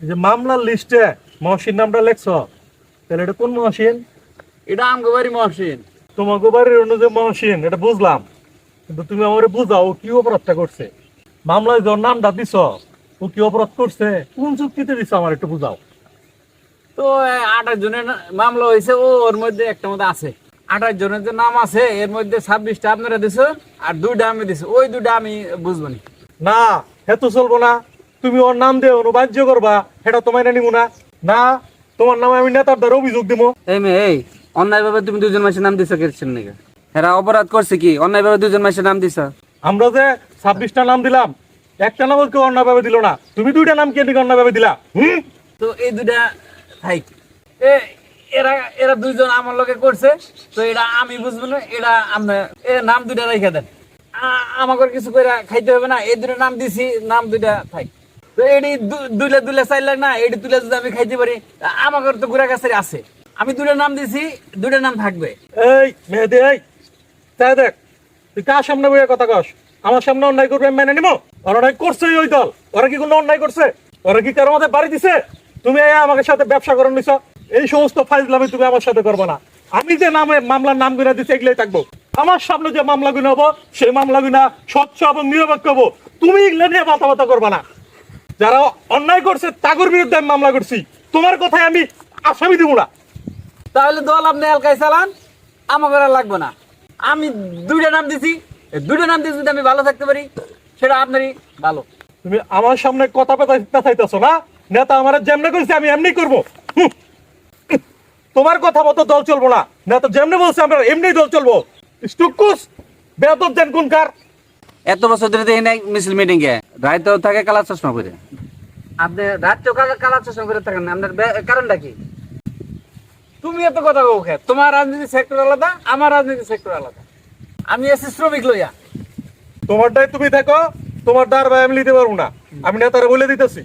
এই যে মামলার লিস্টে মহসিন নামটা লেখছো, তাহলে এটা কোন মহসিন? এটা আমগো বাড়ি মহসিন। তোমাকে বাড়ির অন্য যে মহসিন এটা বুঝলাম, কিন্তু তুমি আমার বুঝাও ও কি অপরাধটা করছে। মামলায় যার নামটা দিছ ও কি অপরাধ করছে, কোন চুক্তিতে দিছ আমার একটু বুঝাও। তো 28 জনের মামলা হয়েছে, ওর মধ্যে একটা মধ্যে আছে 28 জনের যে নাম আছে, এর মধ্যে 26টা আপনারা দিছো আর 2টা আমি দিছি। ওই 2টা আমি বুঝবো নি। না হেতু চলবো না, তুমি ওর নাম দিয়ে অনুবাদ্য করবা, সেটা তোমায় না নিব না। না, তোমার নামে আমি নেতার দ্বারা অভিযোগ দিব। এই মেয়ে, এই অন্যায় ভাবে তুমি দুজন মাসের নাম দিছো কেছেন নাকি? এরা অপরাধ করছে কি? অন্যায় ভাবে দুজন মাসের নাম দিছো? আমরা যে 26টা নাম দিলাম, একটা নাম কেউ অন্যভাবে দিল না, তুমি 2টা নাম কে দিকে অন্যভাবে দিলা? তো এই 2টা থাইক, এরা এরা 2জন আমার লগে করছে, তো এটা আমি বুঝবো না। এটা আপনি নাম 2টা রেখে দেন, আমাকে কিছু করে খাইতে হবে না। এই 2টা নাম দিছি, নাম 2টা থাক। তো এটি দুলে দুলে 4 লাখ না, এটি তুলে যদি আমি খাইতে পারি, আমাকে তো ঘুরা কাছে আছে। আমি 2টা নাম দিছি, 2টা নাম থাকবে। এই মেয়েদে, এই তাই দেখ, তুই কার সামনে বইয়ে কথা কস? আমার সামনে অন্যায় করবে আমি মেনে নিব? অন্যায় করছে ওই দল, ওরা কি কোনো অন্যায় করছে? ওরা কি কারো মধ্যে বাড়ি দিছে? তুমি আমাকে সাথে ব্যবসা করে নিছ, এই সমস্ত ফাইজলামি তুমি আমার সাথে করবে না। আমি যে নামে মামলার নাম গুনা দিচ্ছি এগুলোই থাকবো। আমার সামনে যে মামলা গুলো হবো সেই মামলা গুনা স্বচ্ছ এবং নিরপেক্ষ হবো। তুমি এগুলো নিয়ে মাথা করবে না। যারা অন্যায় করছে তাদের বিরুদ্ধে আমি মামলা করছি, তোমার কথায় আমি আসামি দিব না। তাহলে দল আপনি এলাকায় চালান, আমাকে আর লাগবে না। আমি 2টা নাম দিছি, 2টা নাম দিয়ে যদি আমি ভালো থাকতে পারি, সেটা আপনারই ভালো। তুমি আমার সামনে কথা পেঁচাইতেছো না? নেতা আমার যেমনি করেছে আমি এমনি করবো। তোমার কথা মতো দল চলবো না, নেতা যেমনি বলছে আমরা এমনি দল চলবো। স্টুকুস বেয়াদব দেন কোনকার। এত বছর ধরে দেখি নাই মিছিল মিটিং এ রাইতেও থাকে কালা চশমা পরে। আপনি রাত্রেও কালা চশমা পরে থাকেন না, আপনার কারণটা কি? তুমি এত কথা কও কে? তোমার রাজনীতি সেক্টর আলাদা, আমার রাজনীতি সেক্টর আলাদা। আমি এসি শ্রমিক লইয়া। তোমারটাই তুমি দেখো, তোমার দ্বার আমি নিতে পারবো না, আমি নেতারা বলে দিতেছি।